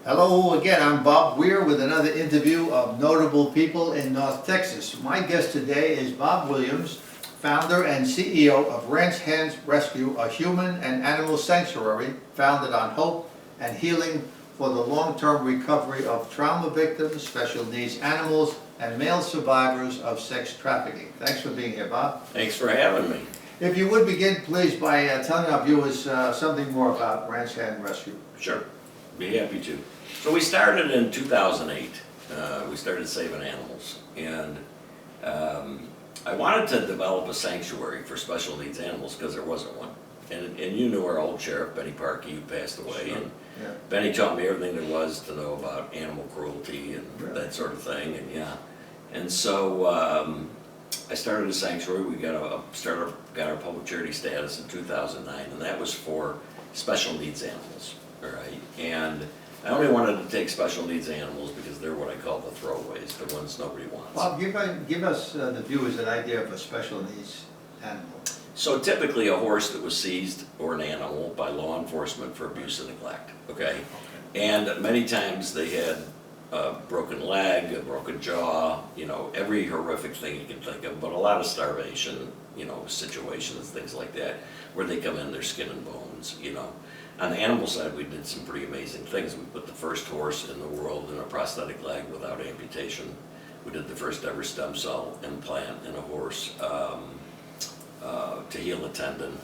Hello again, I'm Bob Weir with another interview of notable people in North Texas. My guest today is Bob Williams, founder and CEO of Ranch Hands Rescue, a human and animal sanctuary founded on hope and healing for the long-term recovery of trauma victims, special needs animals, and male survivors of sex trafficking. Thanks for being here, Bob. Thanks for having me. If you would begin, please, by telling our viewers something more about Ranch Hand Rescue. Sure, be happy to. So we started in 2008. We started saving animals, and I wanted to develop a sanctuary for special needs animals because there wasn't one. And you knew our old sheriff, Benny Parkey, who passed away, Sure. and Yeah. Benny taught me everything there was to know about animal cruelty and Really? that sort of thing, and so I started a sanctuary. We got our public charity status in 2009, and that was for special needs animals, all right? And I only wanted to take special needs animals because they're what I call the throwaways, the ones nobody wants. Bob, give us, the viewers, an idea of a special needs animal. So typically a horse that was seized or an animal by law enforcement for abuse and neglect, okay? And many times they had a broken leg, a broken jaw, you know, every horrific thing you can think of, but a lot of starvation, you know, situations, things like that, where they come in, their skin and bones, you know. On the animal side, we did some pretty amazing things. We put the first horse in the world in a prosthetic leg without amputation. We did the first ever stem cell implant in a horse to heal a tendon,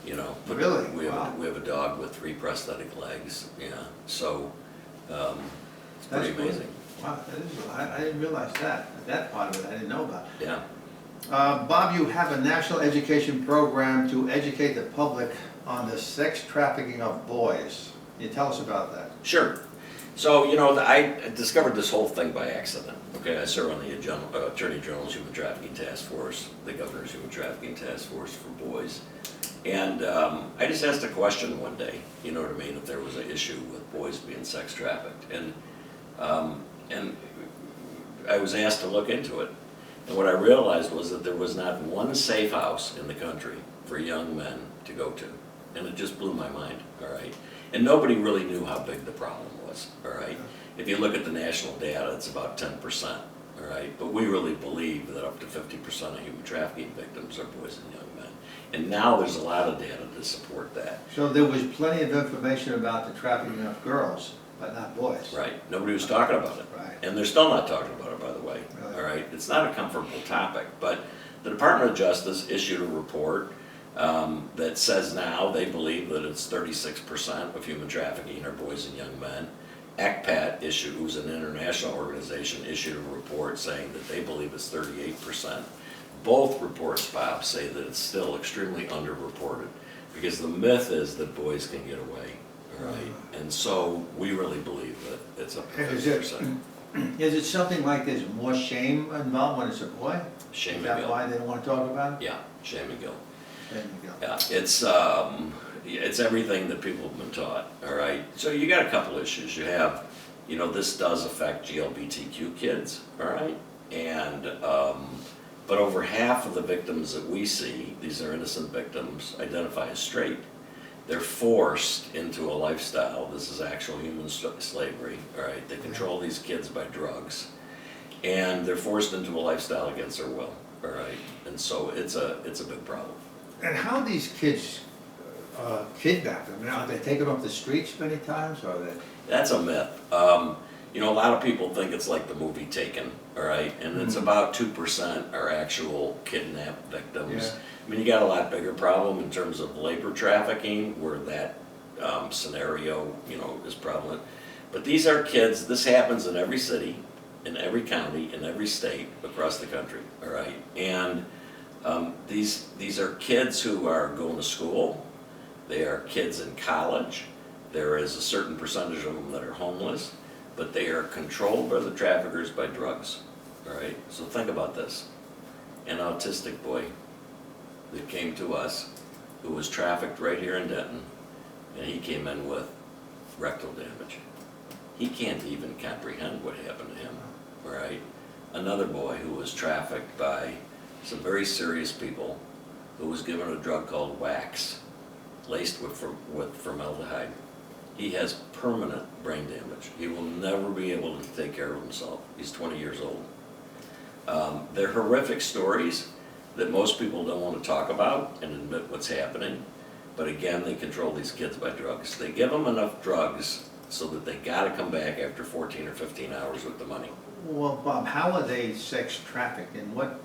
you know. Really? We have, Wow. we have a dog with 3 prosthetic legs, yeah. So it's That's pretty amazing. Good. Wow, that is, I didn't realize that part of it I didn't know about. Yeah. Bob, you have a national education program to educate the public on the sex trafficking of boys. Can you tell us about that? Sure. So, you know, I discovered this whole thing by accident. Okay, I serve on the Attorney General's Human Trafficking Task Force, the Governor's Human Trafficking Task Force for boys. And I just asked a question one day, you know what I mean, if there was an issue with boys being sex trafficked. And I was asked to look into it. And what I realized was that there was not one safe house in the country for young men to go to. And it just blew my mind, all right? And nobody really knew how big the problem was, all right? If you look at the national data, it's about 10%, all right? But we really believe that up to 50% of human trafficking victims are boys and young men. And now there's a lot of data to support that. So there was plenty of information about the trafficking of girls, but not boys. Right, nobody was talking about it. Right. And they're still not talking about it, by the way, Really? all right? It's not a comfortable topic, but the Department of Justice issued a report that says now they believe that it's 36% of human trafficking are boys and young men. ACPAT issued, who's an international organization, issued a report saying that they believe it's 38%. Both reports, Bob, say that it's still extremely underreported because the myth is that boys can get away, all right? And so we really believe that it's up to 50%. Is it something like there's more shame involved when it's a boy? Shame Is and that guilt. why they don't want to talk about it? Yeah, shame and guilt. There you go. Yeah, it's everything that people have been taught, all right? So you got a couple issues. You have, you know, this does affect GLBTQ kids, all right? And, but over half of the victims that we see, these are innocent victims, identify as straight. They're forced into a lifestyle. This is actual human slavery, all right? They control these kids by drugs, and they're forced into a lifestyle against their will, all right? And so it's a big problem. And how these kids kidnapped them? Are they taken off the streets many times, or are they? That's a myth. You know, a lot of people think it's like the movie Taken, all right? And it's about 2% are actual kidnapped victims. Yeah. I mean, you got a lot bigger problem in terms of labor trafficking, where that scenario, you know, is prevalent. But these are kids, this happens in every city, in every county, in every state across the country, all right? And these are kids who are going to school. They are kids in college. There is a certain percentage of them that are homeless, but they are controlled by the traffickers by drugs, all right? So think about this. An autistic boy that came to us who was trafficked right here in Denton, and he came in with rectal damage. He can't even comprehend what happened to him, all right? Another boy who was trafficked by some very serious people, who was given a drug called wax, laced with formaldehyde. he has permanent brain damage. He will never be able to take care of himself. He's 20 years old. They're horrific stories that most people don't want to talk about and admit what's happening. But again, they control these kids by drugs. They give them enough drugs so that they got to come back after 14 or 15 hours with the money. Well, Bob, how are they sex trafficked? In what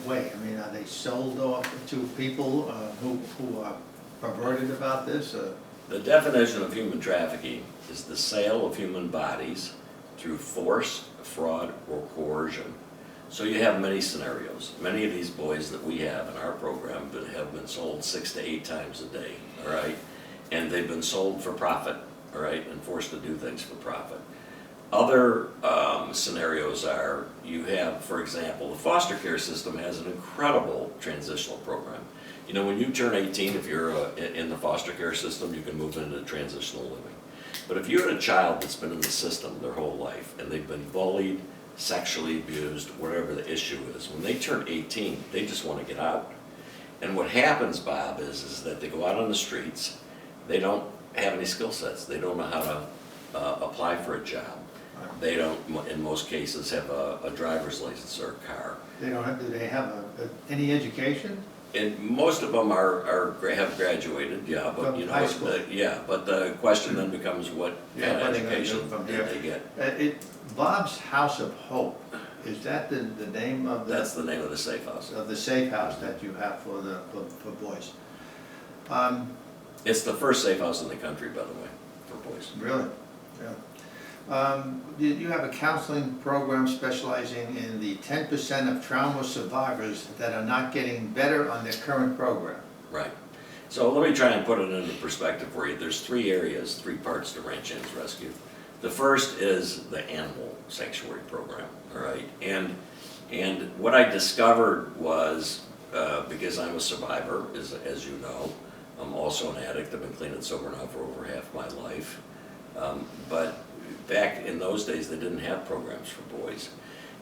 way? I mean, are they sold off to people who are perverted about this? The definition of human trafficking is the sale of human bodies through force, fraud, or coercion. So you have many scenarios. Many of these boys that we have in our program have been sold 6 to 8 times a day, all right? And they've been sold for profit, all right, and forced to do things for profit. Other scenarios are, you have, for example, the foster care system has an incredible transitional program. You know, when you turn 18, if you're in the foster care system, you can move into transitional living. But if you're a child that's been in the system their whole life and they've been bullied, sexually abused, whatever the issue is, when they turn 18, they just want to get out. And what happens, Bob, is that they go out on the streets, they don't have any skill sets, they don't know how to apply for a job. They don't, in most cases, have a driver's license or a car. They don't have, do they have any education? And most of them have graduated, yeah, but From you know, high school. but the question then becomes what kind of what are they gonna do education from did here? they get? Bob's House of Hope, is that the name of the? That's the name of the safe house. Of the safe house that you have for boys. It's the first safe house in the country, by the way, for boys. Really? Yeah. You have a counseling program specializing in the 10% of trauma survivors that are not getting better on their current program. Right. So let me try and put it into perspective for you. There's 3 areas, 3 parts to Ranch Hands Rescue. The first is the animal sanctuary program, all right? And what I discovered was, because I'm a survivor, as you know, I'm also an addict. I've been clean and sober now for over half my life. But back in those days, they didn't have programs for boys.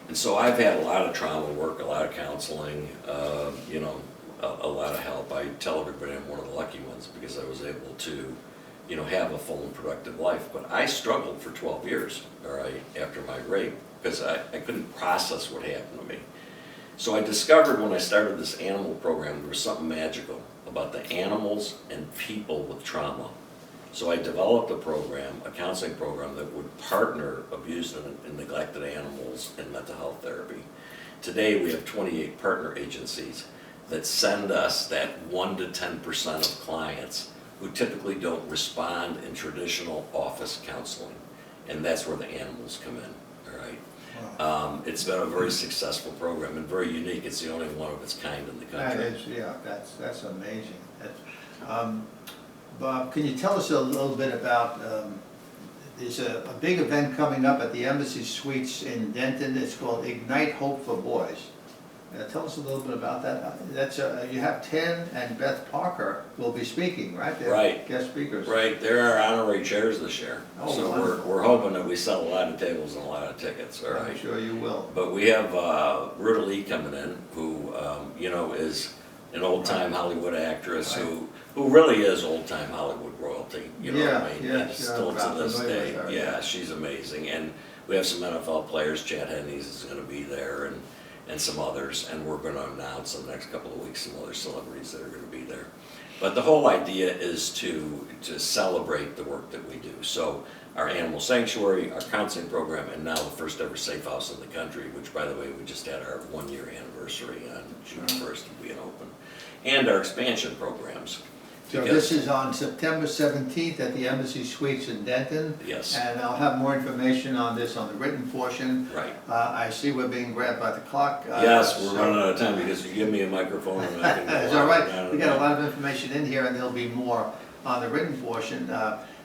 And so I've had a lot of trauma work, a lot of counseling, you know, a lot of help. I tell everybody I'm one of the lucky ones because I was able to, you know, have a full and productive life. But I struggled for 12 years, all right, after my rape, because I couldn't process what happened to me. So I discovered when I started this animal program, there was something magical about the animals and people with trauma. So I developed a program, a counseling program that would partner abused and neglected animals in mental health therapy. Today we have 28 partner agencies that send us that 1 to 10% of clients who typically don't respond in traditional office counseling. And that's where the animals come in, all right? Wow. It's been a very successful program and very unique. It's the only one of its kind in the country. That is, yeah, that's amazing. Bob, can you tell us a little bit about, there's a big event coming up at the Embassy Suites in Denton. It's called Ignite Hope for Boys. Tell us a little bit about that. That's you have Tim and Beth Parker will be speaking, right? They're Right. guest speakers. Right, there are honorary chairs this year. Oh, so wonderful. we're hoping that we sell a lot of tables and a lot of tickets, all right? I'm sure you will. But we have Ruta Lee coming in, who you know, is an old-time Hollywood actress who really is old-time Hollywood royalty. You know what I mean? Yeah, And still I'm to this familiar day, with her. yeah, she's amazing. And we have some NFL players. Chad Henneys is going to be there, and some others. And we're going to announce in the next couple of weeks some other celebrities that are going to be there. But the whole idea is to celebrate the work that we do. So our animal sanctuary, our counseling program, and now the first ever safe house in the country, which, by the way, we just had our 1-year anniversary on June 1st of being open, and our expansion programs. So this is on September 17th at the Embassy Suites in Denton. Yes. And I'll have more information on this on the written portion. Right. I see we're being grabbed by the clock. Yes, we're so- running out of time because you give me a microphone and I can go It's on all and on right. and We got a on. lot of information in here and there'll be more on the written portion.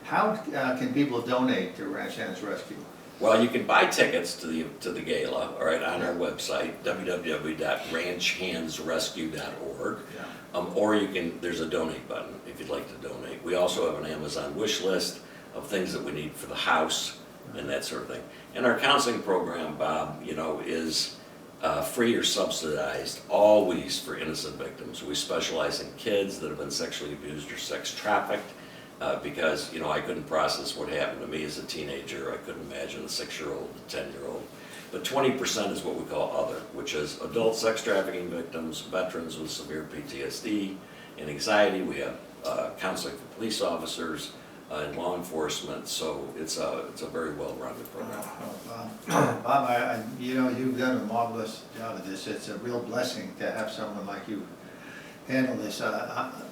How can people donate to Ranch Hands Rescue? Well, you can buy tickets to the gala, all right, on our website, www.ranchhandsrescue.org. Yeah. Or you can, there's a donate button if you'd like to donate. We also have an Amazon wish list of things that we need for the house and that sort of thing. And our counseling program, Bob, you know, is free or subsidized always for innocent victims. We specialize in kids that have been sexually abused or sex trafficked. because, you know, I couldn't process what happened to me as a teenager. I couldn't imagine a 6-year-old, a 10-year-old. But 20% is what we call other, which is adult sex trafficking victims, veterans with severe PTSD and anxiety. We have counseling for police officers and law enforcement. So it's a very well-rounded program. Bob, you know, you've done a marvelous job of this. It's a real blessing to have someone like you handle this.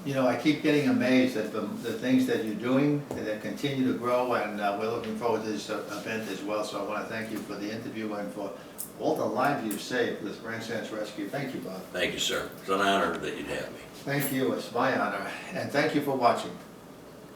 You know, I keep getting amazed at the things that you're doing, that continue to grow, and we're looking forward to this event as well. So I want to thank you for the interview and for all the lives you've saved with Ranch Hands Rescue. Thank you, Bob. Thank you, sir. It's an honor that you'd have me. Thank you. It's my honor. And thank you for watching.